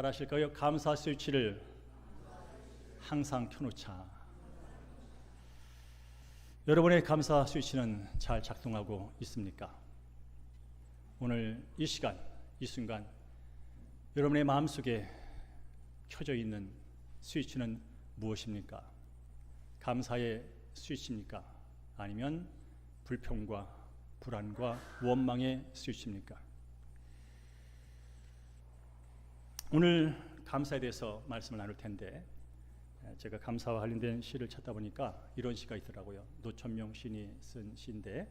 잘하실까요? 감사 스위치를 항상 켜놓자. 여러분의 감사 스위치는 잘 작동하고 있습니까? 오늘 이 시간, 이 순간 여러분의 마음속에 켜져 있는 스위치는 무엇입니까? 감사의 스위치입니까? 아니면 불평과 불안과 원망의 스위치입니까? 오늘 감사에 대해서 말씀을 나눌 텐데, 제가 감사와 관련된 시를 찾다 보니까 이런 시가 있더라고요. 노천명 시인이 쓴 시인데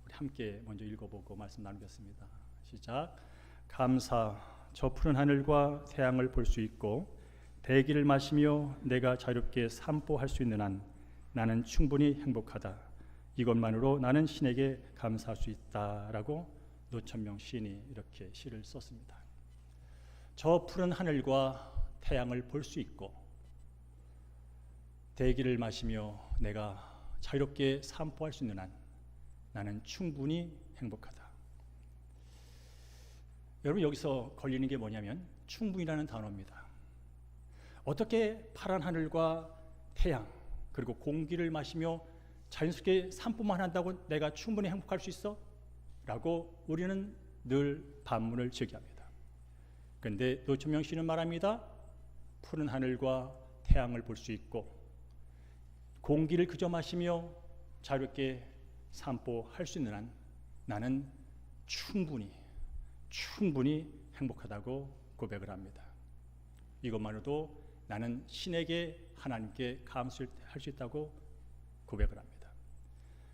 우리 함께 먼저 읽어보고 말씀 나누겠습니다. 시작. 감사, 저 푸른 하늘과 태양을 볼 수 있고 대기를 마시며 내가 자유롭게 산보할 수 있는 한 나는 충분히 행복하다. 이것만으로 나는 신에게 감사할 수 있다라고 노천명 시인이 이렇게 시를 썼습니다. 저 푸른 하늘과 태양을 볼 수 있고 대기를 마시며 내가 자유롭게 산보할 수 있는 한 나는 충분히 행복하다. 여러분, 여기서 걸리는 게 뭐냐면 충분이라는 단어입니다. 어떻게 파란 하늘과 태양 그리고 공기를 마시며 자연스럽게 산보만 한다고 내가 충분히 행복할 수 있어? 라고 우리는 늘 반문을 제기합니다. 그런데 노천명 씨는 말합니다. 푸른 하늘과 태양을 볼 수 있고 공기를 그저 마시며 자유롭게 산보할 수 있는 한 나는 충분히 행복하다고 고백을 합니다. 이것만으로도 나는 신에게 하나님께 감사할 수 있다고 고백을 합니다.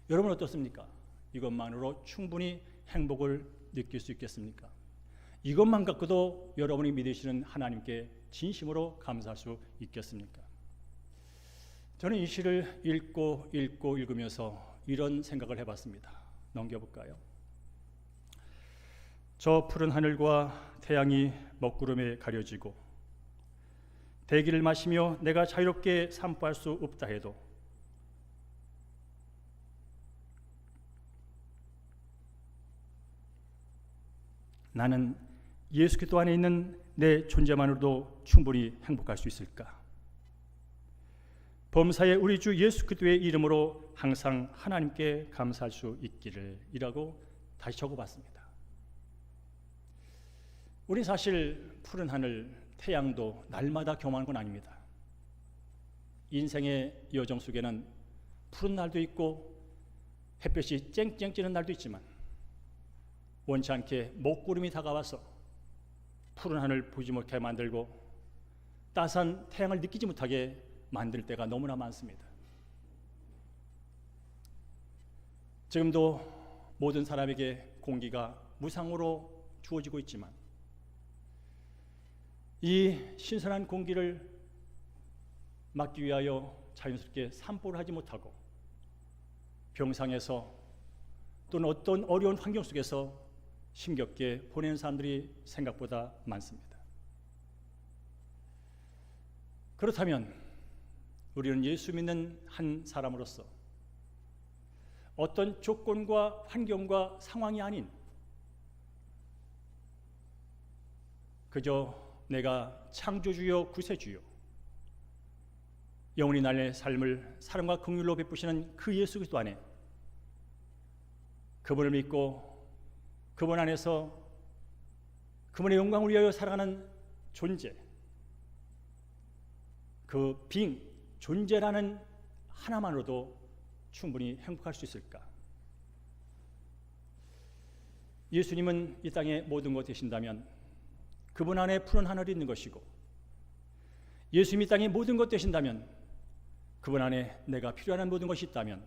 여러분 어떻습니까? 이것만으로 충분히 행복을 느낄 수 있겠습니까? 이것만 갖고도 여러분이 믿으시는 하나님께 진심으로 감사할 수 있겠습니까? 저는 이 시를 읽으면서 이런 생각을 해봤습니다. 넘겨볼까요? 저 푸른 하늘과 태양이 먹구름에 가려지고 대기를 마시며 내가 자유롭게 산보할 수 없다 해도 나는 예수 그리스도 안에 있는 내 존재만으로도 충분히 행복할 수 있을까? 범사의 우리 주 예수 그리스도의 이름으로 항상 하나님께 감사할 수 있기를 이라고 다시 적어봤습니다. 우리 사실 푸른 하늘, 태양도 날마다 경험하는 건 아닙니다. 인생의 여정 속에는 푸른 날도 있고 햇볕이 쨍쨍 찌는 날도 있지만 원치 않게 먹구름이 다가와서 푸른 하늘 보지 못하게 만들고 따스한 태양을 느끼지 못하게 만들 때가 너무나 많습니다. 지금도 모든 사람에게 공기가 무상으로 주어지고 있지만 이 신선한 공기를 막기 위하여 자연스럽게 산보를 하지 못하고 병상에서 또는 어떤 어려운 환경 속에서 힘겹게 보내는 사람들이 생각보다 많습니다. 그렇다면 우리는 예수 믿는 한 사람으로서 어떤 조건과 환경과 상황이 아닌 그저 내가 창조주요 구세주요 영원히 나의 삶을 사랑과 긍휼로 베푸시는 그 예수 그리스도 안에 그분을 믿고 그분 안에서 그분의 영광을 위하여 살아가는 존재, 그 존재라는 하나만으로도 충분히 행복할 수 있을까? 예수님은 이 땅의 모든 것 되신다면 그분 안에 푸른 하늘이 있는 것이고 예수님이 땅의 모든 것 되신다면 그분 안에 내가 필요한 모든 것이 있다면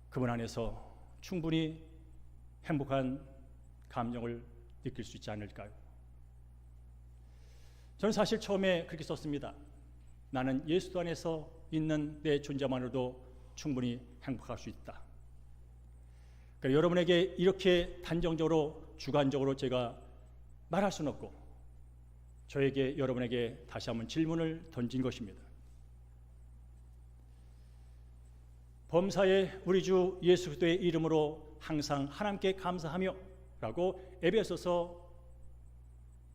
그분 안에서 충분히 행복한 감정을 느낄 수 있지 않을까요? 저는 사실 처음에 그렇게 썼습니다. 나는 예수 안에서 있는 내 존재만으로도 충분히 행복할 수 있다. 그러니까 여러분에게 이렇게 단정적으로 주관적으로 제가 말할 수는 없고 저에게 여러분에게 다시 한번 질문을 던진 것입니다. 범사의 우리 주 예수 그리스도의 이름으로 항상 하나님께 감사하며 라고 에베소서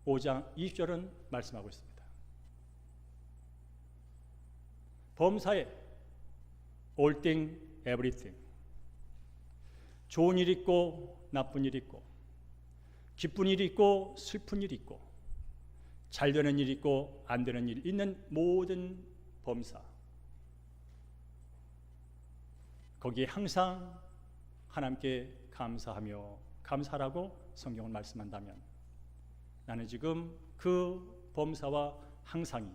5장 20절은 말씀하고 있습니다. 범사에 all thing, everything. 좋은 일 있고 나쁜 일 있고, 기쁜 일 있고 슬픈 일 있고, 잘 되는 일 있고 안 되는 일 있는 모든 범사, 거기에 항상 하나님께 감사하며 감사라고 성경을 말씀한다면, 나는 지금 그 범사와 항상이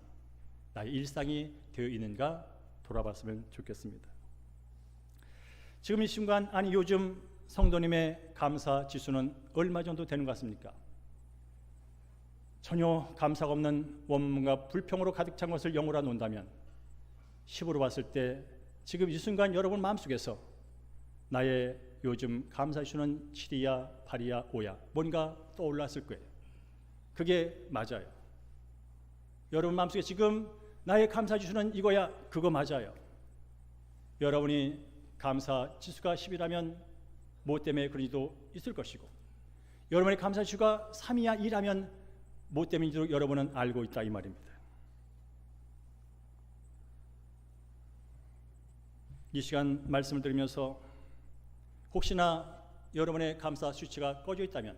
나의 일상이 되어 있는가 돌아봤으면 좋겠습니다. 지금 이 순간, 아니 요즘 성도님의 감사 지수는 얼마 정도 되는 것 같습니까? 전혀 감사가 없는 원문과 불평으로 가득 찬 것을 0으로 놓는다면, 10으로 봤을 때 지금 이 순간 여러분 마음속에서 나의 요즘 감사 지수는 7이야 8이야 5야 뭔가 떠올랐을 거예요. 그게 맞아요. 여러분 마음속에 지금 나의 감사 지수는 이거야 그거 맞아요. 여러분이 감사 지수가 10이라면 뭐 때문에 그런지도 있을 것이고, 여러분의 감사 지수가 3이야 2라면 뭐 때문인지도 여러분은 알고 있다 이 말입니다. 이 시간 말씀을 드리면서 혹시나 여러분의 감사 수치가 꺼져 있다면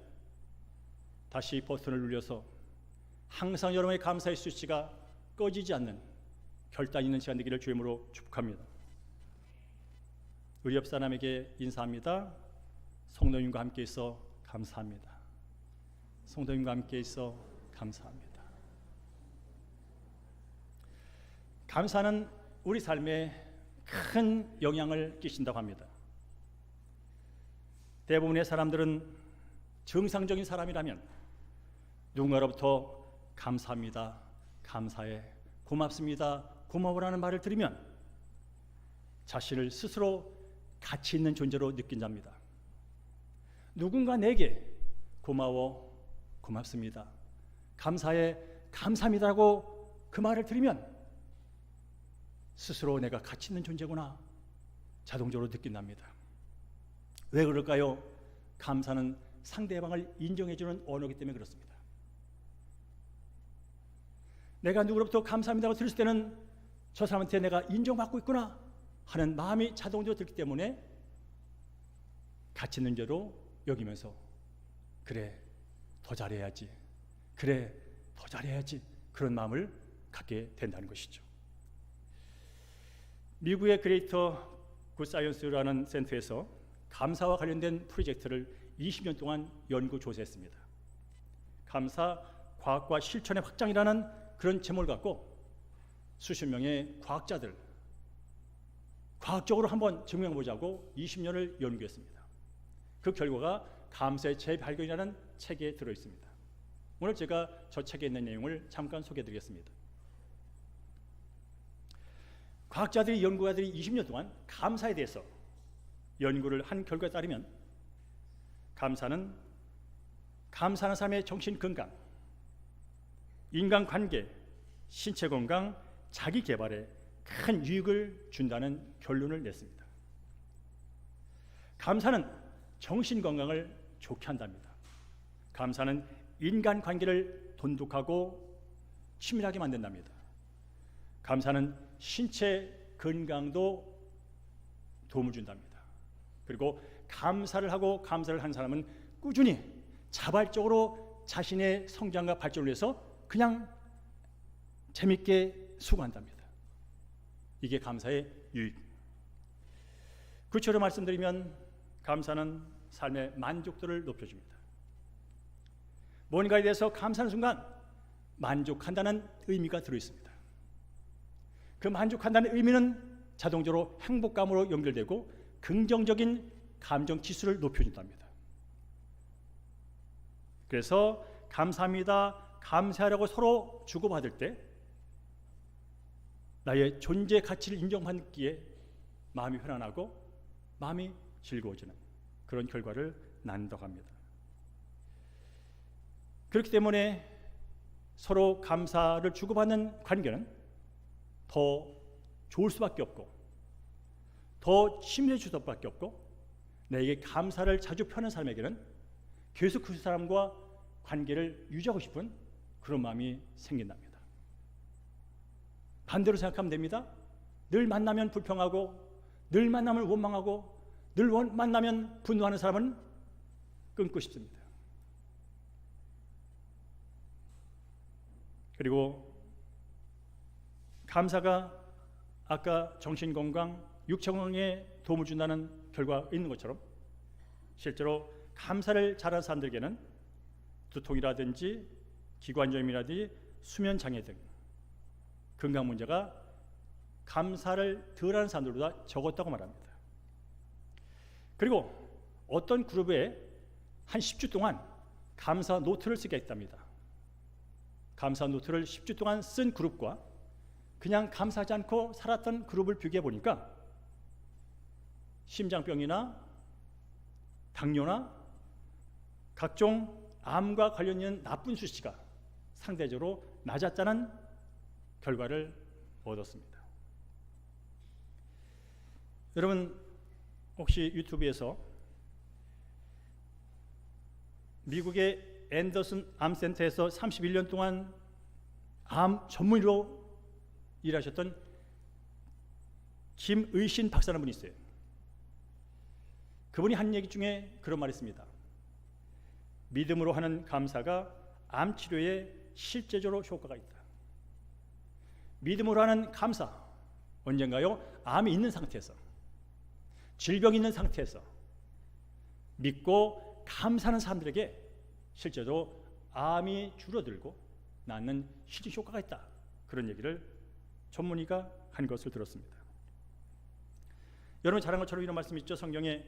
다시 버튼을 눌려서 항상 여러분의 감사의 수치가 꺼지지 않는 결단 있는 시간 되기를 주임으로 축복합니다. 우리 옆 사람에게 인사합니다. 성도님과 함께 있어 감사합니다. 성도님과 함께 있어 감사합니다. 감사는 우리 삶에 큰 영향을 끼친다고 합니다. 대부분의 사람들은 정상적인 사람이라면 누군가로부터 감사합니다, 감사해, 고맙습니다, 고마워라는 말을 들으면 자신을 스스로 가치 있는 존재로 느낀답니다. 누군가 내게 고마워, 고맙습니다, 감사해, 감사합니다라고 그 말을 들으면 스스로 내가 가치 있는 존재구나 자동적으로 느낀답니다. 왜 그럴까요? 감사는 상대방을 인정해주는 언어이기 때문에 그렇습니다. 내가 누구로부터 감사합니다고 들을 때는 저 사람한테 내가 인정받고 있구나 하는 마음이 자동적으로 들기 때문에 가치 있는 죄로 여기면서 그래 더 잘해야지, 그래 더 잘해야지 그런 마음을 갖게 된다는 것이죠. 미국의 그레이터 굿사이언스라는 센터에서 감사와 관련된 프로젝트를 20년 동안 연구 조사했습니다. 감사, 과학과 실천의 확장이라는 그런 제목을 갖고 수십 명의 과학자들 과학적으로 한번 증명해보자고 20년을 연구했습니다. 그 결과가 감사의 재발견이라는 책에 들어있습니다. 오늘 제가 저 책에 있는 내용을 잠깐 소개해드리겠습니다. 과학자들이, 연구가들이 20년 동안 감사에 대해서 연구를 한 결과에 따르면 감사하는 삶의 정신 건강, 인간관계, 신체 건강, 자기 개발에 큰 유익을 준다는 결론을 냈습니다. 감사는 정신 건강을 좋게 한답니다. 감사는 인간관계를 돈독하고 친밀하게 만든답니다. 감사는 신체 건강도 도움을 준답니다. 그리고 감사를 하고 감사를 한 사람은 꾸준히 자발적으로 자신의 성장과 발전을 위해서 그냥 재밌게 수고한답니다. 이게 감사의 유익. 구체로 말씀드리면 감사는 삶의 만족도를 높여줍니다. 뭔가에 대해서 감사하는 순간 만족한다는 의미가 들어있습니다. 그 만족한다는 의미는 자동적으로 행복감으로 연결되고 긍정적인 감정 지수를 높여준답니다. 그래서 감사합니다, 감사하라고 서로 주고받을 때 나의 존재 가치를 인정받기에 마음이 편안하고 마음이 즐거워지는 그런 결과를 낳는다고 합니다. 그렇기 때문에 서로 감사를 주고받는 관계는 더 좋을 수밖에 없고 더 친밀해질 수밖에 없고, 내게 감사를 자주 펴는 사람에게는 계속 그 사람과 관계를 유지하고 싶은 그런 마음이 생긴답니다. 반대로 생각하면 됩니다. 늘 만나면 불평하고, 늘 만나면 원망하고, 늘 만나면 분노하는 사람은 끊고 싶습니다. 그리고 감사가 아까 정신건강, 육체건강에 도움을 준다는 결과가 있는 것처럼 실제로 감사를 잘하는 사람들에게는 두통이라든지 기관지염이라든지 수면장애 등 건강 문제가 감사를 덜하는 사람들보다 적었다고 말합니다. 그리고 어떤 그룹에 한 10주 동안 감사 노트를 쓰게 했답니다. 감사 노트를 10주 동안 쓴 그룹과 그냥 감사하지 않고 살았던 그룹을 비교해 보니까 심장병이나 당뇨나 각종 암과 관련 있는 나쁜 수치가 상대적으로 낮았다는 결과를 얻었습니다. 여러분 혹시 유튜브에서 미국의 앤더슨 암센터에서 31년 동안 암 전문의로 일하셨던 김의신 박사라는 분이 있어요. 그분이 한 얘기 중에 그런 말이 있습니다. 믿음으로 하는 감사가 암 치료에 실제적으로 효과가 있다. 믿음으로 하는 감사, 언젠가요? 암이 있는 상태에서, 질병이 있는 상태에서 믿고 감사하는 사람들에게 실제로 암이 줄어들고 낫는 실질 효과가 있다. 그런 얘기를 전문의가 한 것을 들었습니다. 여러분 잘 아는 것처럼 이런 말씀이 있죠. 성경에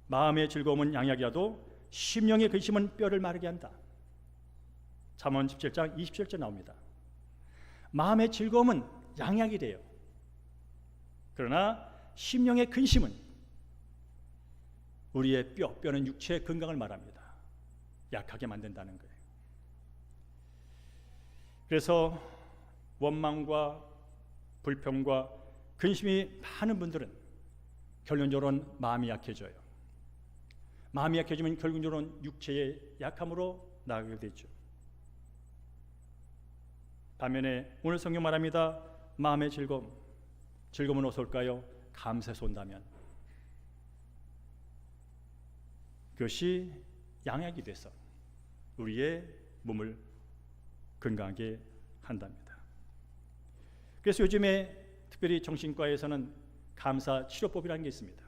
마음의 즐거움은 양약이라도 심령의 근심은 뼈를 마르게 한다. 잠언 17장 27절 나옵니다. 마음의 즐거움은 양약이래요. 그러나 심령의 근심은 우리의 뼈는 육체의 건강을 말합니다. 약하게 만든다는 거예요. 그래서 원망과 불평과 근심이 많은 분들은 결론적으로는 마음이 약해져요. 마음이 약해지면 결국적으로는 육체의 약함으로 나아가게 되죠. 반면에 오늘 성경 말합니다. 마음의 즐거움은 어디서 올까요? 감사에서 온다면 그것이 양약이 돼서 우리의 몸을 건강하게 한답니다. 그래서 요즘에 특별히 정신과에서는 감사 치료법이라는 게 있습니다.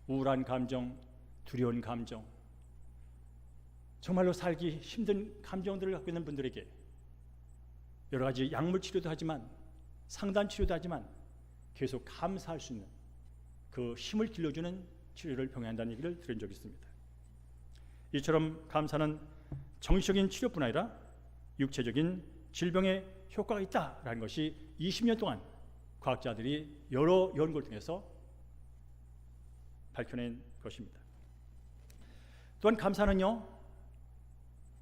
우울한 감정, 두려운 감정, 정말로 살기 힘든 감정들을 갖고 있는 분들에게 여러 가지 약물 치료도 하지만 상담 치료도 하지만 계속 감사할 수 있는 그 힘을 길러주는 치료를 병행한다는 얘기를 들은 적이 있습니다. 이처럼 감사는 정신적인 치료뿐 아니라 육체적인 질병에 효과가 있다라는 것이 20년 동안 과학자들이 여러 연구를 통해서 밝혀낸 것입니다. 또한 감사는요,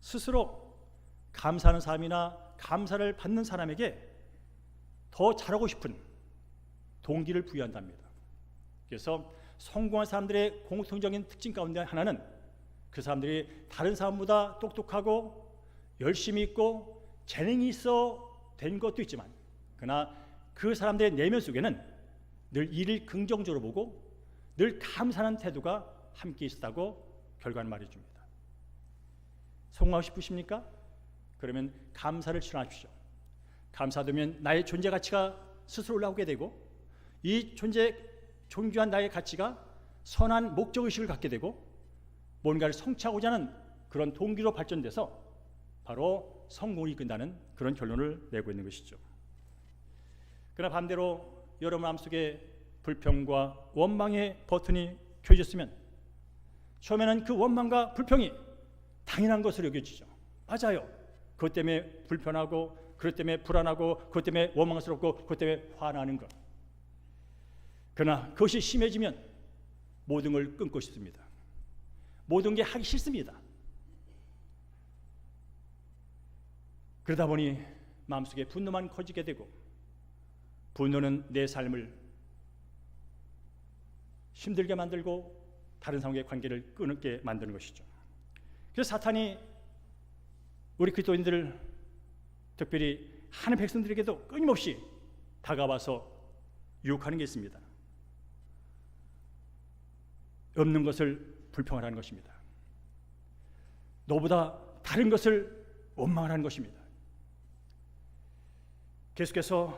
스스로 감사하는 사람이나 감사를 받는 사람에게 더 잘하고 싶은 동기를 부여한답니다. 그래서 성공한 사람들의 공통적인 특징 가운데 하나는 그 사람들이 다른 사람보다 똑똑하고 열심히 있고 재능이 있어 된 것도 있지만 그러나 그 사람들의 내면 속에는 늘 일을 긍정적으로 보고 늘 감사하는 태도가 함께 있었다고 결과는 말해줍니다. 성공하고 싶으십니까? 그러면 감사를 실천하십시오. 감사되면 나의 존재 가치가 스스로 올라오게 되고 이 존귀한 나의 가치가 선한 목적의식을 갖게 되고 뭔가를 성취하고자 하는 그런 동기로 발전돼서 바로 성공을 이끈다는 그런 결론을 내고 있는 것이죠. 그러나 반대로 여러분 마음속에 불평과 원망의 버튼이 켜졌으면 처음에는 그 원망과 불평이 당연한 것으로 여겨지죠. 맞아요. 그것 때문에 불편하고 그것 때문에 불안하고 그것 때문에 원망스럽고 그것 때문에 화나는 것. 그러나 그것이 심해지면 모든 걸 끊고 싶습니다. 모든 게 하기 싫습니다. 그러다 보니 마음속에 분노만 커지게 되고 분노는 내 삶을 힘들게 만들고 다른 사람과의 관계를 끊게 만드는 것이죠. 그래서 사탄이 우리 그리스도인들, 특별히 하나님 백성들에게도 끊임없이 다가와서 유혹하는 게 있습니다. 없는 것을 불평하라는 것입니다. 너보다 다른 것을 원망하라는 것입니다. 계속해서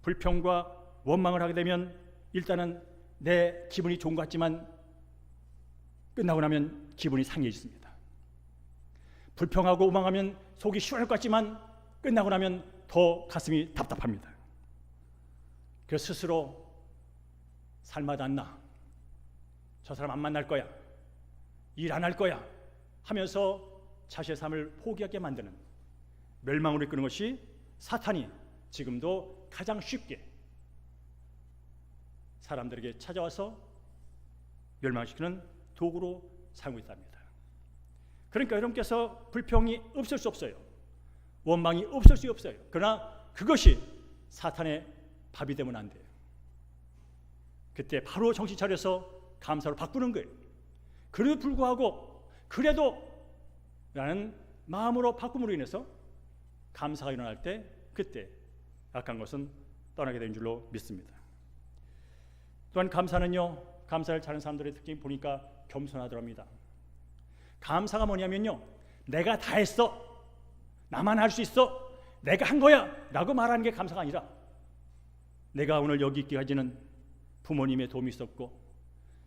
불평과 원망을 하게 되면 일단은 내 기분이 좋은 것 같지만 끝나고 나면 기분이 상해졌습니다. 불평하고 원망하면 속이 시원할 것 같지만 끝나고 나면 더 가슴이 답답합니다. 그래서 스스로 살맛 안 나, 저 사람 안 만날 거야, 일 안 할 거야 하면서 자신의 삶을 포기하게 만드는, 멸망으로 이끄는 것이 사탄이 지금도 가장 쉽게 사람들에게 찾아와서 멸망시키는 도구로 사용하고 있답니다. 그러니까 여러분께서 불평이 없을 수 없어요. 원망이 없을 수 없어요. 그러나 그것이 사탄의 밥이 되면 안 돼요. 그때 바로 정신 차려서 감사로 바꾸는 거예요. 그래도 불구하고 그래도 라는 마음으로 바꿈으로 인해서 감사가 일어날 때 그때 악한 것은 떠나게 되는 줄로 믿습니다. 또한 감사는요, 감사를 잘하는 사람들의 특징 보니까 겸손하더랍니다. 감사가 뭐냐면요, 내가 다 했어, 나만 할 수 있어, 내가 한 거야 라고 말하는 게 감사가 아니라, 내가 오늘 여기 있기까지는 부모님의 도움이 있었고,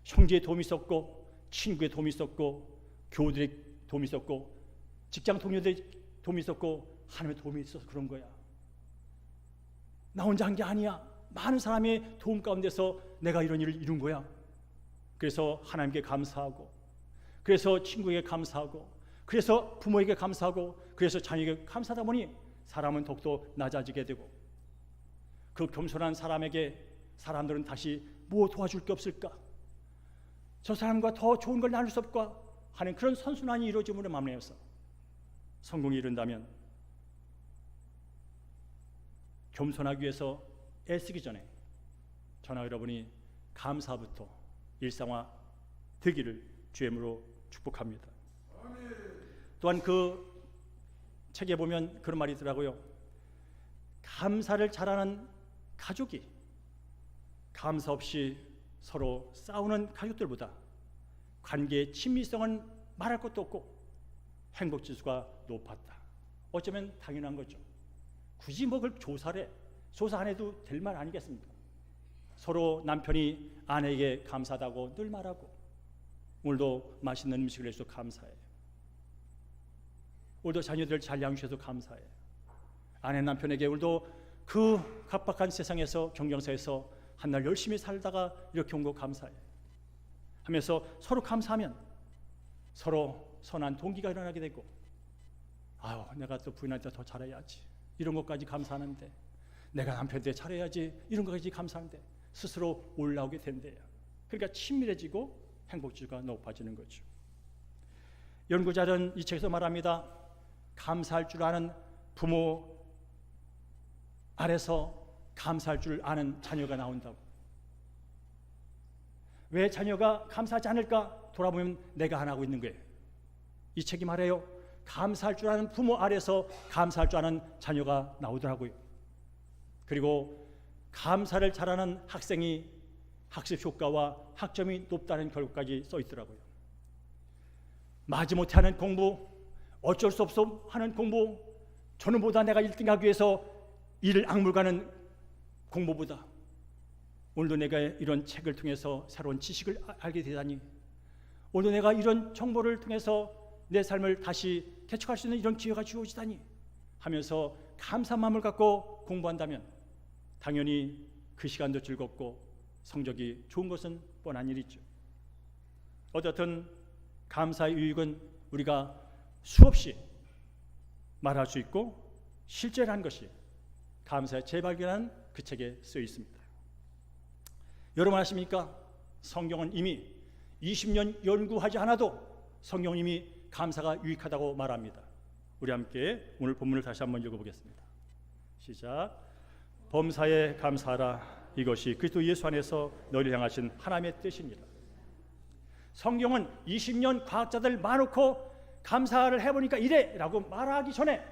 형제의 도움이 있었고, 친구의 도움이 있었고, 교우들의 도움이 있었고, 직장 동료들의 도움이 있었고, 하나님의 도움이 있어서 그런 거야. 나 혼자 한 게 아니야. 많은 사람의 도움 가운데서 내가 이런 일을 이룬 거야. 그래서 하나님께 감사하고, 그래서 친구에게 감사하고, 그래서 부모에게 감사하고, 그래서 자녀에게 감사하다 보니 사람은 더욱더 낮아지게 되고, 그 겸손한 사람에게 사람들은 다시 뭐 도와줄 게 없을까? 저 사람과 더 좋은 걸 나눌 수 없을까? 하는 그런 선순환이 이루어짐으로 마음내어서 성공이 이룬다면, 겸손하기 위해서 애쓰기 전에 저나 여러분이 감사부터 일상화 되기를 주임으로 축복합니다. 또한 그 책에 보면 그런 말이 있더라고요. 감사를 잘하는 가족이 감사 없이 서로 싸우는 가족들보다 관계의 친밀성은 말할 것도 없고 행복지수가 높았다. 어쩌면 당연한 거죠. 굳이 뭐 그걸 조사 안 해도 될 말 아니겠습니까? 서로 남편이 아내에게 감사하다고 늘 말하고, 오늘도 맛있는 음식을 해줘서 감사해, 오늘도 자녀들 잘 양육해서 감사해, 아내 남편에게 오늘도 그 각박한 세상에서 경쟁사에서 한날 열심히 살다가 이렇게 온 거 감사해 하면서 서로 감사하면 서로 선한 동기가 일어나게 되고, 아유 내가 또 부인한테 더 잘해야지 이런 것까지 감사하는데, 내가 남편한테 잘해야지 이런 것까지 감사하는데 스스로 올라오게 된대요. 그러니까 친밀해지고 행복지수가 높아지는 거죠. 연구자는 이 책에서 말합니다. 감사할 줄 아는 부모 아래서 감사할 줄 아는 자녀가 나온다고. 왜 자녀가 감사하지 않을까 돌아보면 내가 안 하고 있는 거예요. 이 책이 말해요. 감사할 줄 아는 부모 아래서 감사할 줄 아는 자녀가 나오더라고요. 그리고 감사를 잘하는 학생이 학습 효과와 학점이 높다는 결과까지 써 있더라고요. 마지못해 하는 공부, 어쩔 수 없어 하는 공부, 저는보다 내가 1등하기 위해서 이를 악물가는 공부보다 오늘도 내가 이런 책을 통해서 새로운 지식을 알게 되다니, 오늘도 내가 이런 정보를 통해서 내 삶을 다시 개척할 수 있는 이런 기회가 주어지다니 하면서 감사한 마음을 갖고 공부한다면 당연히 그 시간도 즐겁고 성적이 좋은 것은 뻔한 일이죠. 어쨌든 감사의 유익은 우리가 수없이 말할 수 있고 실제라는 것이 감사의 재발견한 그 책에 쓰여 있습니다. 여러분 아십니까? 성경은 이미 20년 연구하지 않아도 성경은 이미 감사가 유익하다고 말합니다. 우리 함께 오늘 본문을 다시 한번 읽어보겠습니다. 시작. 범사에 감사하라. 이것이 그리스도 예수 안에서 너희를 향하신 하나님의 뜻입니다. 성경은 20년 과학자들 많고 감사를 해보니까 이래 라고 말하기 전에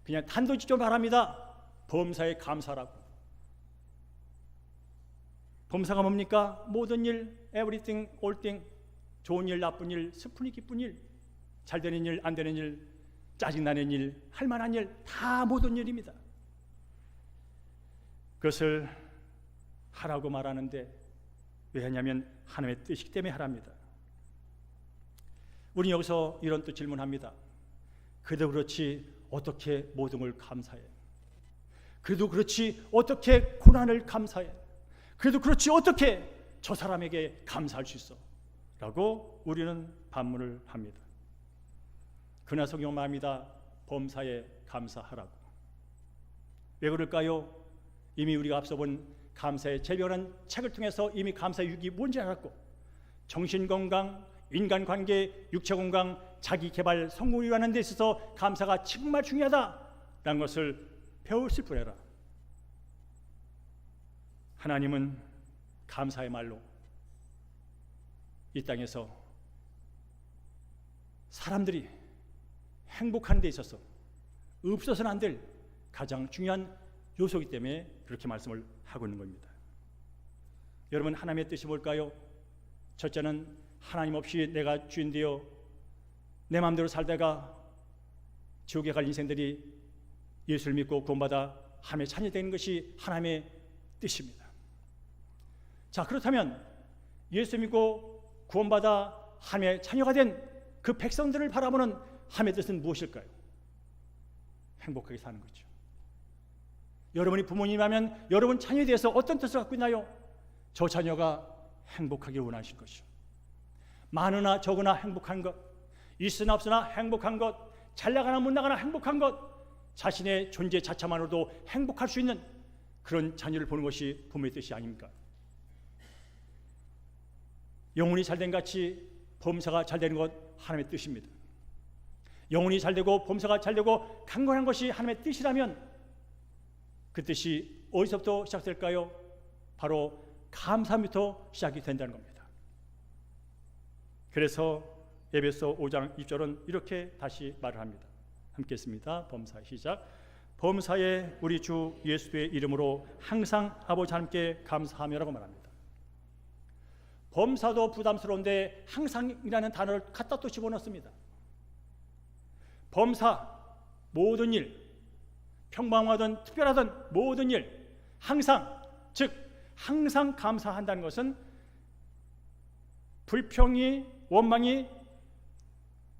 그냥 단도직입적으로 말합니다. 범사에 감사라고. 범사가 뭡니까? 모든 일, everything, all thing, 좋은 일, 나쁜 일, 슬픈 일, 기쁜 일, 잘 되는 일, 안 되는 일, 짜증나는 일, 할 만한 일, 다 모든 일입니다. 그것을 하라고 말하는데 왜 하냐면 하나님의 뜻이기 때문에 하랍니다. 우리 여기서 이런 또 질문합니다. 그래도 그렇지 어떻게 모든 걸 감사해? 그래도 그렇지 어떻게 고난을 감사해? 그래도 그렇지 어떻게 저 사람에게 감사할 수 있어? 라고 우리는 반문을 합니다. 그러나 성경은 말합니다. 범사에 감사하라고. 왜 그럴까요? 이미 우리가 앞서 본 감사의 재별한 책을 통해서 이미 감사의 유익이 뭔지 알았고, 정신건강, 인간관계, 육체건강, 자기개발, 성공을 위하는 데 있어서 감사가 정말 중요하다라는 것을 배웠을 뿐이라 하나님은 감사의 말로 이 땅에서 사람들이 행복한 데 있어서 없어서는 안 될 가장 중요한 요소이기 때문에 그렇게 말씀을 하고 있는 겁니다. 여러분, 하나님의 뜻이 뭘까요? 첫째는 하나님 없이 내가 주인 되어 내 마음대로 살다가 지옥에 갈 인생들이 예수를 믿고 구원받아 하나님의 자녀 되는 것이 하나님의 뜻입니다. 자, 그렇다면 예수 믿고 구원받아 하나님의 자녀가 된 그 백성들을 바라보는 하나님의 뜻은 무엇일까요? 행복하게 사는 거죠. 여러분이 부모님이라면 여러분 자녀에 대해서 어떤 뜻을 갖고 있나요? 저 자녀가 행복하게 원하실 것이요. 많으나 적으나 행복한 것, 있으나 없으나 행복한 것, 잘 나가나 못 나가나 행복한 것, 자신의 존재 자체만으로도 행복할 수 있는 그런 자녀를 보는 것이 부모의 뜻이 아닙니까? 영혼이 잘된 같이 범사가 잘되는 것 하나님의 뜻입니다. 영혼이 잘되고 범사가 잘되고 강건한 것이 하나님의 뜻이라면 그 뜻이 어디서부터 시작될까요? 바로 감사부터 시작이 된다는 겁니다. 그래서 에베소 5장 2절은 이렇게 다시 말을 합니다. 함께 했습니다. 범사 시작. 범사에 우리 주 예수의 이름으로 항상 아버지 하나님께 감사하며라고 말합니다. 범사도 부담스러운데 항상이라는 단어를 갖다 또 집어넣습니다. 범사, 모든 일, 평범하든 특별하든 모든 일, 항상, 즉 항상 감사한다는 것은 불평이, 원망이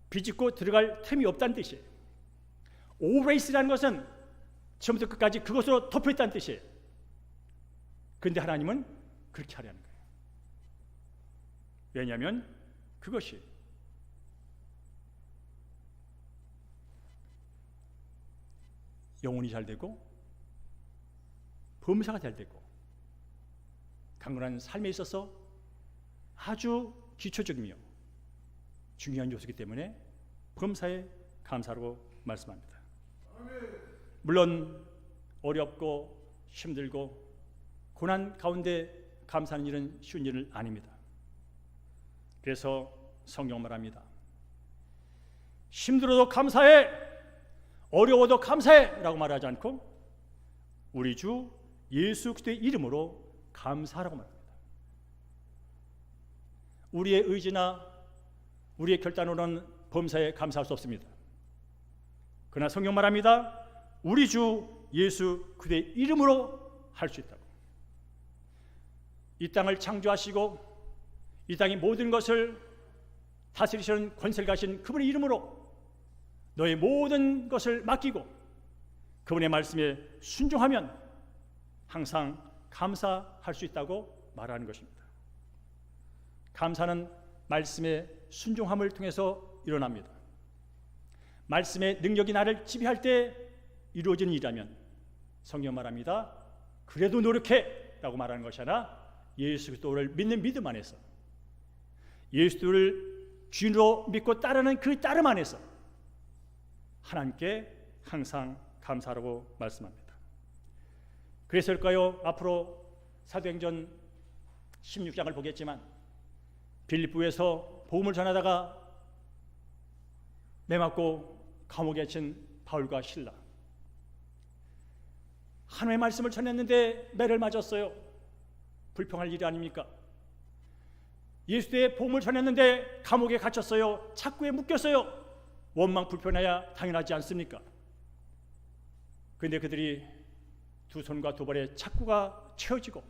비집고 들어갈 틈이 없다는 뜻이에요. always라는 것은 처음부터 끝까지 그것으로 덮여있다는 뜻이에요. 그런데 하나님은 그렇게 하려는 거예요. 왜냐하면 그것이 영혼이 잘 되고 범사가 잘 되고 강건한 삶에 있어서 아주 기초적이며 중요한 요소이기 때문에 범사에 감사라고 말씀합니다. 물론 어렵고 힘들고 고난 가운데 감사하는 일은 쉬운 일은 아닙니다. 그래서 성경 말합니다. 힘들어도 감사해, 어려워도 감사해 라고 말하지 않고 우리 주 예수 그리스도의 이름으로 감사하라고 말합니다. 우리의 의지나 우리의 결단으로는 범사에 감사할 수 없습니다. 그러나 성경 말합니다. 우리 주 예수 그리스도의 이름으로 할 수 있다고. 이 땅을 창조하시고 이 땅의 모든 것을 다스리시는 권세를 가신 그분의 이름으로 너의 모든 것을 맡기고 그분의 말씀에 순종하면 항상 감사할 수 있다고 말하는 것입니다. 감사는 말씀의 순종함을 통해서 일어납니다. 말씀의 능력이 나를 지배할 때 이루어지는 일이라면 성경 말합니다. 그래도 노력해 라고 말하는 것이 아니라 예수 그리스도를 믿는 믿음 안에서 예수를 주인으로 믿고 따르는 그 따름 안에서 하나님께 항상 감사하라고 말씀합니다. 그래서일까요? 앞으로 사도행전 16장을 보겠지만 빌립보에서 복음을 전하다가 매맞고 감옥에 갇힌 바울과 실라. 하나님의 말씀을 전했는데 매를 맞았어요. 불평할 일이 아닙니까? 예수의 복음을 전했는데 감옥에 갇혔어요. 착고에 묶였어요. 원망 불편해야 당연하지 않습니까? 그런데 그들이 두 손과 두 발에 착고가 채워지고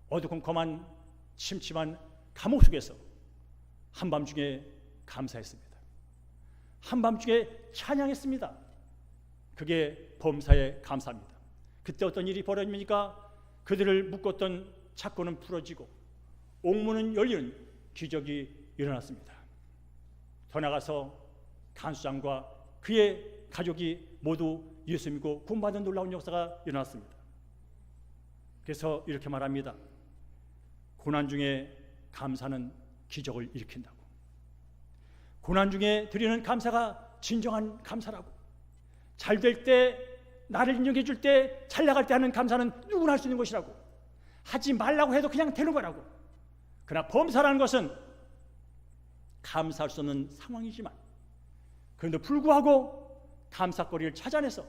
어두컴컴한 침침한 감옥 속에서 한밤중에 감사했습니다. 한밤중에 찬양했습니다. 그게 범사의 감사입니다. 그때 어떤 일이 벌어집니까? 그들을 묶었던 착고는 풀어지고 옥문은 열리는 기적이 일어났습니다. 더 나아가서 간수장과 그의 가족이 모두 예수 믿고 구원받은 놀라운 역사가 일어났습니다. 그래서 이렇게 말합니다. 고난 중에 감사는 기적을 일으킨다고. 고난 중에 드리는 감사가 진정한 감사라고. 잘 될 때, 나를 인정해 줄 때, 잘 나갈 때 하는 감사는 누구나 할 수 있는 것이라고. 하지 말라고 해도 그냥 되는 거라고. 그러나 범사라는 것은 감사할 수 없는 상황이지만 그런데 불구하고 감사거리를 찾아내서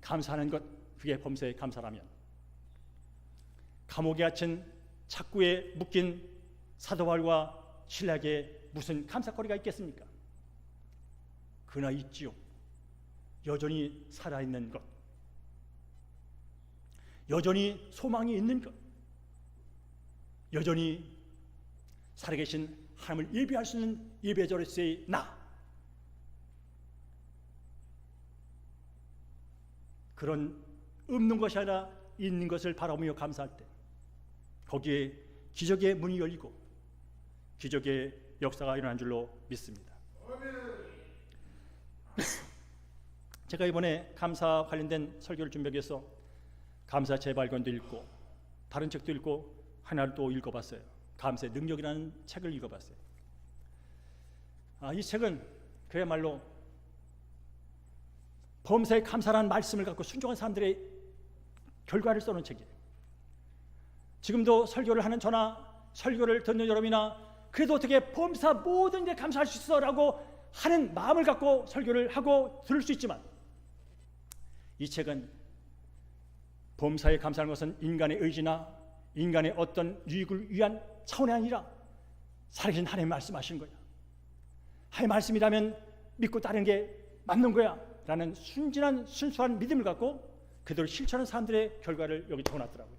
감사하는 것, 그게 범사의 감사라면 감옥에 갇힌 착고에 묶인 사도 바울과 실라에게 무슨 감사거리가 있겠습니까? 그러나 있지요. 여전히 살아있는 것, 여전히 소망이 있는 것, 여전히 살아계신 하나님을 예배할 수 있는 예배자로서의 나, 그런 없는 것이 아니라 있는 것을 바라보며 감사할 때 거기에 기적의 문이 열리고 기적의 역사가 일어난 줄로 믿습니다. 제가 이번에 감사 관련된 설교를 준비하기 위해서 감사 재발견도 읽고 다른 책도 읽고 하나를 또 읽어봤어요. 감사의 능력이라는 책을 읽어봤어요. 이 책은 그야말로 범사에 감사라는 말씀을 갖고 순종한 사람들의 결과를 써놓은 책이에요. 지금도 설교를 하는 저나 설교를 듣는 여러분이나 그래도 어떻게 범사 모든 데 감사할 수 있어 라고 하는 마음을 갖고 설교를 하고 들을 수 있지만 이 책은 범사에 감사하는 것은 인간의 의지나 인간의 어떤 유익을 위한 차원이 아니라 살아계신 하나님 말씀하시는 거야. 하나님 말씀이라면 믿고 따르는 게 맞는 거야 라는 순진한 순수한 믿음을 갖고 그대로 실천하는 사람들의 결과를 여기 적어놨더라고요.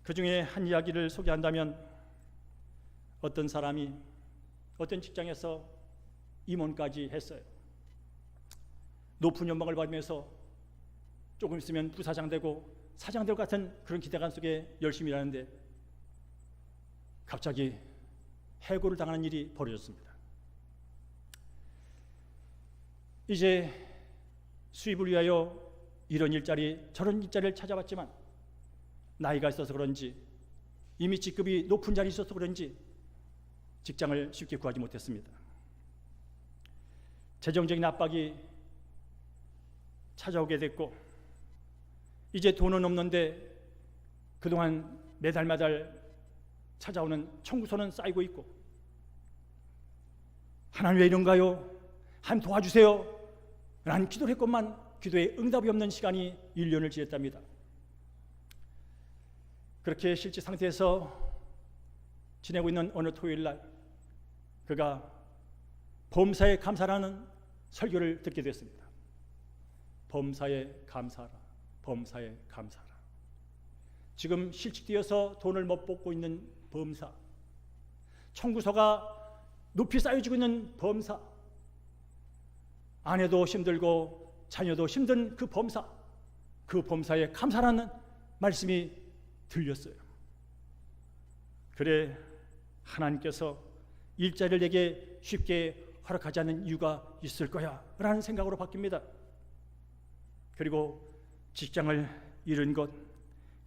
그 중에 한 이야기를 소개한다면 어떤 사람이 어떤 직장에서 임원까지 했어요. 높은 연봉을 받으면서 조금 있으면 부사장 되고 사장 될 것 같은 그런 기대감 속에 열심히 일하는데 갑자기 해고를 당하는 일이 벌어졌습니다. 이제 수입을 위하여 이런 일자리 저런 일자리를 찾아봤지만 나이가 있어서 그런지 이미 직급이 높은 자리에 있어서 그런지 직장을 쉽게 구하지 못했습니다. 재정적인 압박이 찾아오게 됐고 이제 돈은 없는데 그동안 매달 찾아오는 청구서는 쌓이고 있고 하나님 왜 이런가요? 하나님 도와주세요. 난 기도를 했건만 기도에 응답이 없는 시간이 1년을 지냈답니다. 그렇게 실제 상태에서 지내고 있는 어느 토요일 날 그가 범사에 감사라는 설교를 듣게 됐습니다. 범사에 감사라, 범사에 감사라. 지금 실직되어서 돈을 못 벌고 있는 범사, 청구서가 높이 쌓여지고 있는 범사, 아내도 힘들고 자녀도 힘든 그 범사, 그 범사에 감사라는 말씀이 들렸어요. 그래 하나님께서 일자리를 내게 쉽게 허락하지 않는 이유가 있을 거야 라는 생각으로 바뀝니다. 그리고 직장을 잃은 것,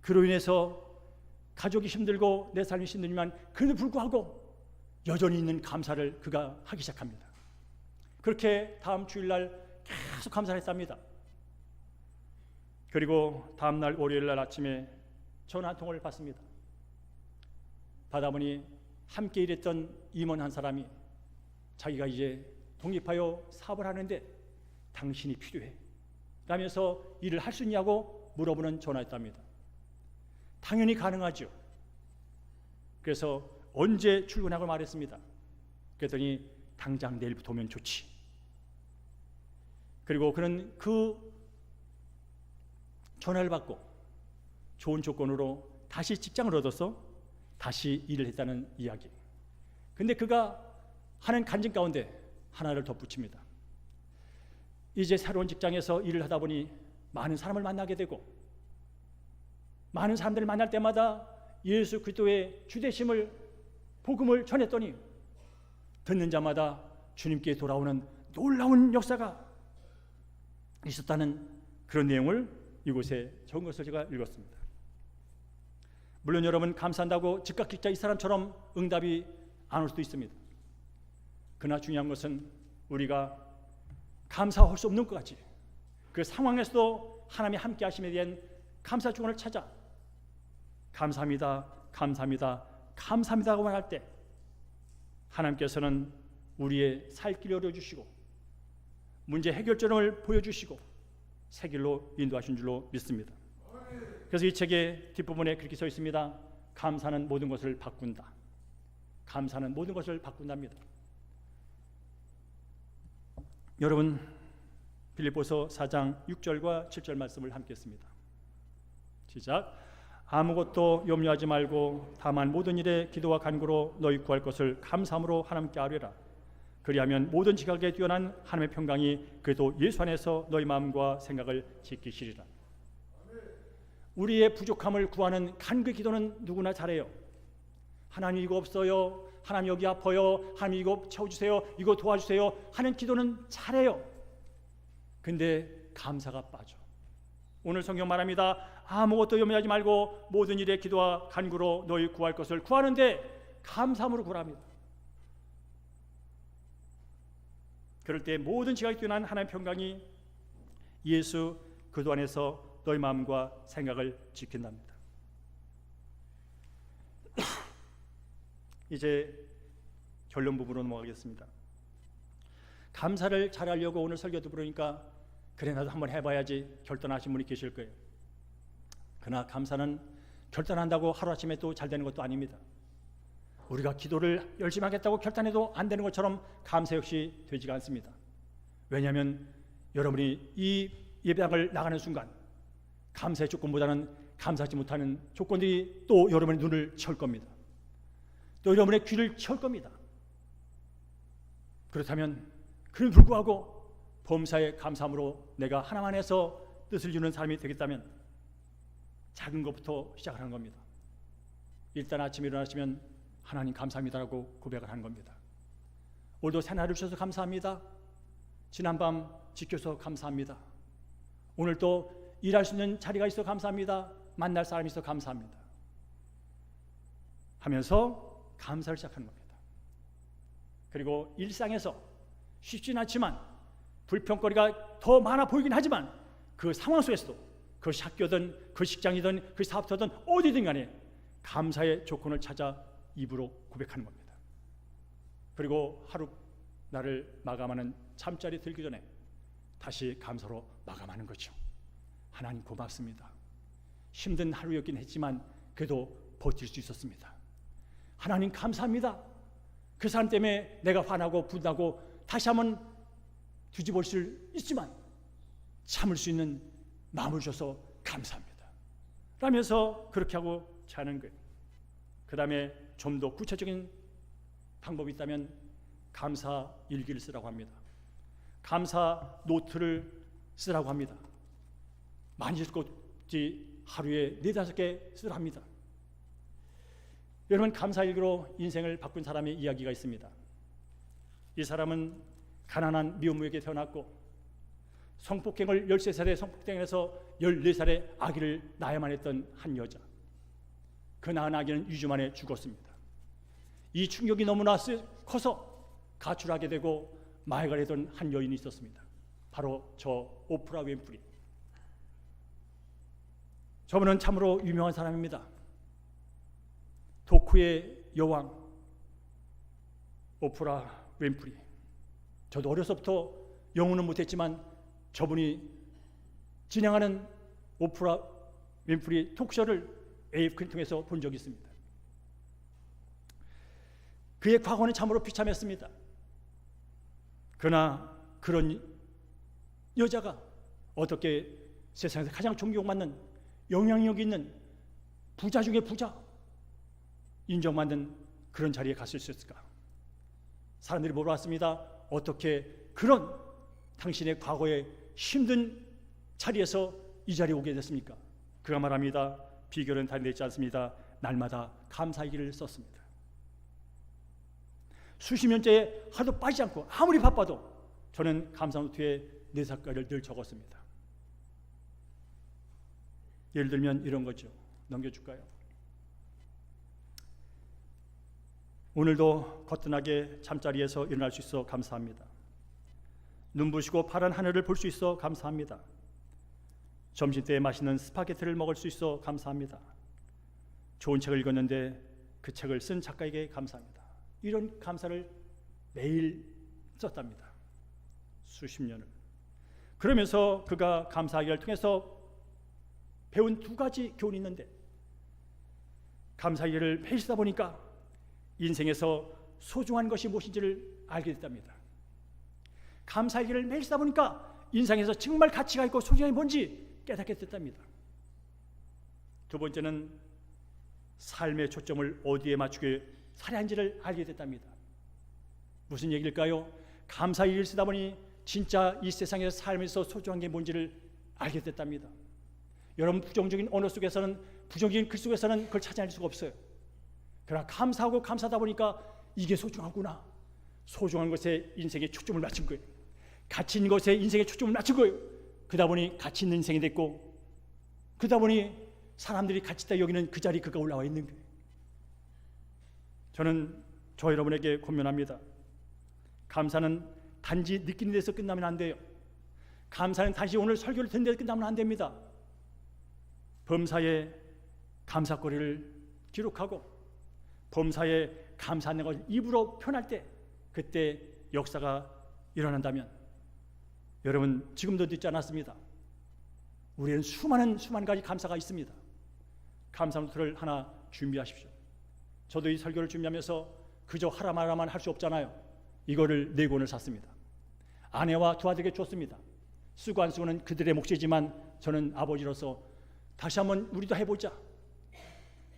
그로 인해서 가족이 힘들고 내 삶이 힘들지만 그래도 불구하고 여전히 있는 감사를 그가 하기 시작합니다. 그렇게 다음 주일날 계속 감사를 했답니다. 그리고 다음날 월요일날 아침에 전화 한 통을 받습니다. 받아보니 함께 일했던 임원 한 사람이 자기가 이제 독립하여 사업을 하는데 당신이 필요해 라면서 일을 할 수 있냐고 물어보는 전화였답니다. 당연히 가능하죠. 그래서 언제 출근하고 말했습니다. 그랬더니 당장 내일부터 오면 좋지. 그리고 그는 그 전화를 받고 좋은 조건으로 다시 직장을 얻어서 다시 일을 했다는 이야기. 근데 그가 하는 간증 가운데 하나를 덧붙입니다. 이제 새로운 직장에서 일을 하다 보니 많은 사람을 만나게 되고 많은 사람들을 만날 때마다 예수 그리스도의 주되심을 복음을 전했더니 듣는 자마다 주님께 돌아오는 놀라운 역사가 있었다는 그런 내용을 이곳에 적은 것을 제가 읽었습니다. 물론 여러분 감사한다고 즉각 기자 이 사람처럼 응답이 안 올 수도 있습니다. 그러나 중요한 것은 우리가 감사할 수 없는 것까지 그 상황에서도 하나님이 함께 하심에 대한 감사 주권을 찾아 감사합니다, 감사합니다, 감사합니다고 말할 때 하나님께서는 우리의 살 길을 열어주시고 문제 해결점을 보여주시고 새 길로 인도하신 줄로 믿습니다. 그래서 이 책의 뒷부분에 그렇게 써 있습니다. 감사는 모든 것을 바꾼다. 감사는 모든 것을 바꾼답니다. 여러분 빌립보서 4장 6절과 7절 말씀을 함께 했습니다. 시작. 아무것도 염려하지 말고 다만 모든 일에 기도와 간구로 너희 구할 것을 감사함으로 하나님께 아뢰라. 그리하면 모든 지각에 뛰어난 하나님의 평강이 그래도 예수 안에서 너희 마음과 생각을 지키시리라. 우리의 부족함을 구하는 간구의 기도는 누구나 잘해요. 하나님 이거 없어요, 하나님 여기 아파요, 하나님 이거 채워주세요, 이거 도와주세요 하는 기도는 잘해요. 근데 감사가 빠져. 오늘 성경 말합니다. 아무것도 염려하지 말고 모든 일에 기도와 간구로 너희 구할 것을 구하는데 감사함으로 구합니다. 그럴 때 모든 지각이 뛰어난 하나님의 평강이 예수 그리스도 안에서 너희 마음과 생각을 지킨답니다. 이제 결론 부분으로 넘어가겠습니다. 감사를 잘하려고 오늘 설교 들으니까 그래 나도 한번 해봐야지 결단하신 분이 계실 거예요. 그러나 감사는 결단한다고 하루아침에 또 잘 되는 것도 아닙니다. 우리가 기도를 열심히 하겠다고 결단해도 안 되는 것처럼 감사 역시 되지가 않습니다. 왜냐하면 여러분이 이 예배당을 나가는 순간 감사의 조건보다는 감사하지 못하는 조건들이 또 여러분의 눈을 채울 겁니다. 또 여러분의 귀를 채울 겁니다. 그렇다면 그럼에도 불구하고 범사에 감사함으로 내가 하나님 안에서 뜻을 이루는 사람이 되겠다면 작은 것부터 시작하는 겁니다. 일단 아침에 일어나시면 하나님 감사합니다라고 고백을 하는 겁니다. 오늘도 새날을 주셔서 감사합니다. 지난밤 지켜서 감사합니다. 오늘 또 일할 수 있는 자리가 있어 감사합니다. 만날 사람이 있어 감사합니다. 하면서 감사를 시작하는 겁니다. 그리고 일상에서 쉽진 않지만 불평거리가 더 많아 보이긴 하지만 그 상황 속에서도 그것이 학교든 그 직장이든 그 사업터든 어디든 간에 감사의 조건을 찾아 입으로 고백하는 겁니다. 그리고 하루 나를 마감하는 잠자리 들기 전에 다시 감사로 마감하는 거죠. 하나님 고맙습니다. 힘든 하루였긴 했지만 그래도 버틸 수 있었습니다. 하나님 감사합니다. 그 사람 때문에 내가 화나고 분하고 다시 한번 뒤집을 수 있지만 참을 수 있는 마음을 주셔서 감사합니다 라면서 그렇게 하고 자는 거예요. 그 다음에 좀 더 구체적인 방법이 있다면 감사 일기를 쓰라고 합니다. 감사 노트를 쓰라고 합니다. 많이 쓸 것이 하루에 4-5개 쓰라고 합니다. 여러분 감사 일기로 인생을 바꾼 사람의 이야기가 있습니다. 이 사람은 가난한 미혼모에게 태어났고 성폭행을 13살에 성폭행해서 14살에 아기를 낳아야만 했던 한 여자. 그 낳은 아기는 2주 만에 죽었습니다. 이 충격이 너무나 커서 가출하게 되고 마약을 하던 한 여인이 있었습니다. 바로 저 오프라 윈프리. 저분은 참으로 유명한 사람입니다. 토크의 여왕 오프라 윈프리. 저도 어려서부터 영어는 못했지만 저분이 진행하는 오프라 윈프리 톡쇼를 AFK를 통해서 본 적이 있습니다. 그의 과거는 참으로 비참했습니다. 그러나 그런 여자가 어떻게 세상에서 가장 존경받는 영향력 있는 부자 중에 부자, 인정받는 그런 자리에 갔을 수 있을까? 사람들이 물어봤습니다. 어떻게 그런 당신의 과거의 힘든 자리에서 이 자리에 오게 됐습니까? 그가 말합니다. 비결은 다른 데 있지 않습니다. 날마다 감사일기를 썼습니다. 수십 년째 하도 빠지지 않고 아무리 바빠도 저는 감사 노트에 내 사건을 늘 적었습니다. 예를 들면 이런 거죠. 넘겨줄까요? 오늘도 거뜬하게 잠자리에서 일어날 수 있어 감사합니다. 눈부시고 파란 하늘을 볼 수 있어 감사합니다. 점심때에 맛있는 스파게티를 먹을 수 있어 감사합니다. 좋은 책을 읽었는데 그 책을 쓴 작가에게 감사합니다. 이런 감사를 매일 썼답니다. 수십 년을. 그러면서 그가 감사하기를 통해서 배운 두 가지 교훈이 있는데, 감사하기를 매일 쓰다 보니까 인생에서 소중한 것이 무엇인지를 알게 됐답니다. 감사하기를 매일 쓰다 보니까 인생에서 정말 가치가 있고 소중한 게 뭔지 깨닫게 됐답니다. 두 번째는 삶의 초점을 어디에 맞추게 살아야 하는지를 알게 됐답니다. 무슨 얘기일까요? 감사일기를 쓰다 보니 진짜 이 세상에서 삶에서 소중한 게 뭔지를 알게 됐답니다. 여러분, 부정적인 언어 속에서는, 부정적인 글 속에서는 그걸 찾아낼 수가 없어요. 그러나 감사하고 감사하다 보니까 이게 소중하구나. 소중한 것에 인생의 초점을 맞춘 거예요. 가치 있는 것에 인생의 초점을 맞춘 거예요. 그러다 보니 가치 있는 인생이 됐고, 그러다 보니 사람들이 가치 있다 여기는 그 자리 그가 올라와 있는 거예요. 저는 저 여러분에게 권면합니다. 감사는 단지 느끼는 데서 끝나면 안 돼요. 감사는 단지 오늘 설교를 듣는 데서 끝나면 안 됩니다. 범사에 감사거리를 기록하고 범사에 감사하는 것을 입으로 표현할 때, 그때 역사가 일어난다면, 여러분 지금도 늦지 않았습니다. 우리는 수많은 가지 감사가 있습니다. 감사 노트를 하나 준비하십시오. 저도 이 설교를 준비하면서 그저 하라 말아만 할 수 없잖아요. 이거를 4권을 샀습니다. 아내와 두 아들에게 줬습니다. 쓰고 안 쓰고는 그들의 몫이지만 저는 아버지로서 다시 한번 우리도 해보자.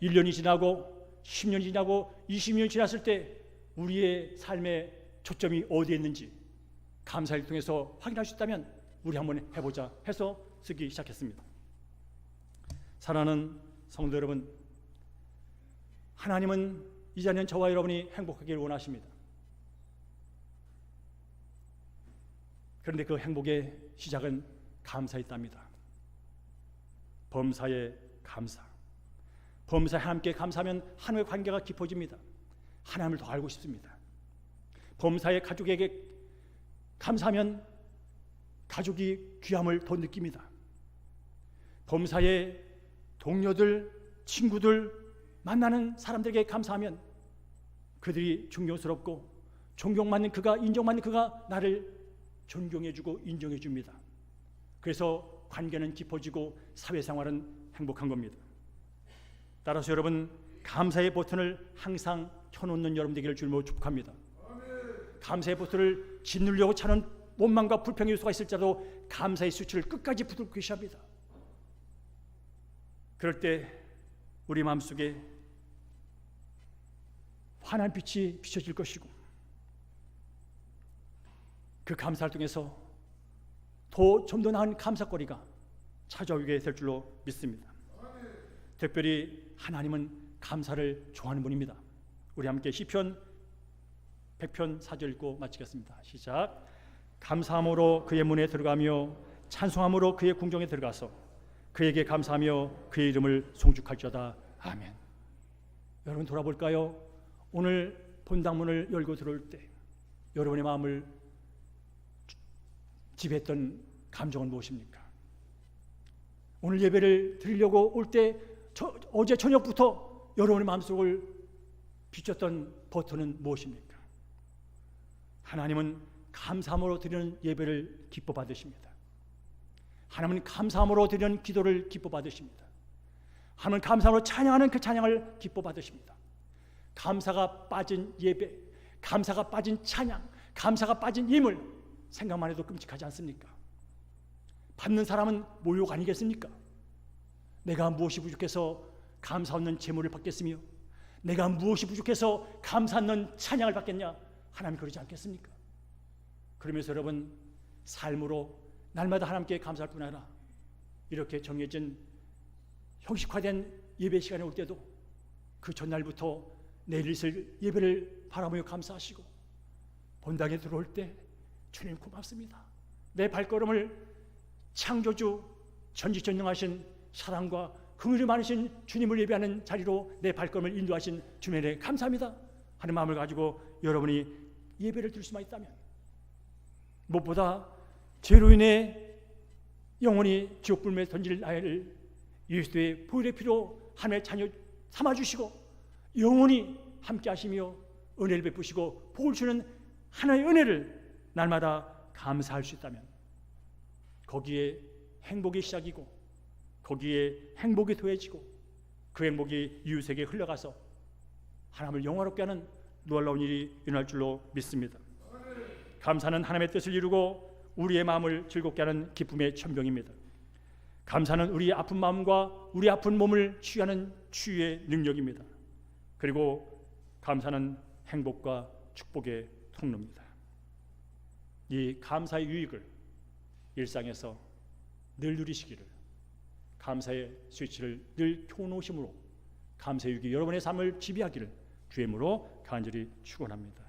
1년이 지나고 10년이 지나고 20년이 지났을 때 우리의 삶의 초점이 어디에 있는지 감사를 통해서 확인할 수 있다면 우리 한번 해보자 해서 쓰기 시작했습니다. 사랑하는 성도 여러분, 하나님은 이제는 저와 여러분이 행복하기를 원하십니다. 그런데 그 행복의 시작은 감사에 있답니다. 범사에 감사. 범사에 하나님께 감사하면 하나님의 관계가 깊어집니다. 하나님을 더 알고 싶습니다. 범사에 가족에게 감사하면 가족이 귀함을 더 느낍니다. 범사에 동료들, 친구들, 만나는 사람들에게 감사하면 그들이 존경스럽고 존경받는 그가, 인정받는 그가 나를 존경해주고 인정해줍니다. 그래서 관계는 깊어지고 사회생활은 행복한 겁니다. 따라서 여러분, 감사의 버튼을 항상 켜놓는 여러분 되기를 주님으로 축복합니다. 감사의 버튼을 짓누려고 차는 원망과 불평의 요소가 있을지라도 감사의 수치를 끝까지 붙들고 계셔야 합니다. 그럴 때 우리 마음속에 환한 빛이 비춰질 것이고, 그 감사를 통해서 좀 더 나은 감사거리가 찾아오게 될 줄로 믿습니다. 특별히 하나님은 감사를 좋아하는 분입니다. 우리 함께 시편 100편 4절 읽고 마치겠습니다. 시작. 감사함으로 그의 문에 들어가며 찬송함으로 그의 궁정에 들어가서 그에게 감사하며 그의 이름을 송축할지어다. 아멘. 여러분 돌아볼까요? 오늘 본당문을 열고 들어올 때 여러분의 마음을 지배했던 감정은 무엇입니까? 오늘 예배를 드리려고 올 때 어제 저녁부터 여러분의 마음속을 비췄던 버튼은 무엇입니까? 하나님은 감사함으로 드리는 예배를 기뻐 받으십니다. 하나님은 감사함으로 드리는 기도를 기뻐 받으십니다. 하나님은 감사함으로 찬양하는 그 찬양을 기뻐 받으십니다. 감사가 빠진 예배, 감사가 빠진 찬양, 감사가 빠진 예물, 생각만 해도 끔찍하지 않습니까? 받는 사람은 모욕 아니겠습니까? 내가 무엇이 부족해서 감사 없는 제물을 받겠으며 내가 무엇이 부족해서 감사 없는 찬양을 받겠냐? 하나님 그러지 않겠습니까? 그러면서 여러분, 삶으로 날마다 하나님께 감사할 뿐 아니라 이렇게 정해진 형식화된 예배 시간에 올 때도 그 전날부터 내일 있을 예배를 바라보며 감사하시고 본당에 들어올 때 주님 고맙습니다. 내 발걸음을 창조주 전지전능하신 사랑과 긍휼이 많으신 주님을 예배하는 자리로 내 발걸음을 인도하신 주님에 감사합니다 하는 마음을 가지고 여러분이 예배를 드릴 수만 있다면, 무엇보다 죄로 인해 영원히 지옥불매에 던질 나를 예수의 보혈의 피로 하나님의 자녀 삼아주시고 영원히 함께 하시며 은혜를 베푸시고 복을 주는 하나의 은혜를 날마다 감사할 수 있다면, 거기에 행복이 시작이고 거기에 행복이 더해지고 그 행복이 이웃에게 흘러가서 하나님을 영화롭게 하는 놀라운 일이 일어날 줄로 믿습니다. 감사는 하나님의 뜻을 이루고 우리의 마음을 즐겁게 하는 기쁨의 천병입니다. 감사는 우리의 아픈 마음과 우리 아픈 몸을 치유하는 치유의 능력입니다. 그리고 감사는 행복과 축복의 통로입니다. 이 감사의 유익을 일상에서 늘 누리시기를, 감사의 스위치를 늘 켜놓으심으로 감사의 유익이 여러분의 삶을 지배하기를 주의 이름으로 간절히 축원합니다.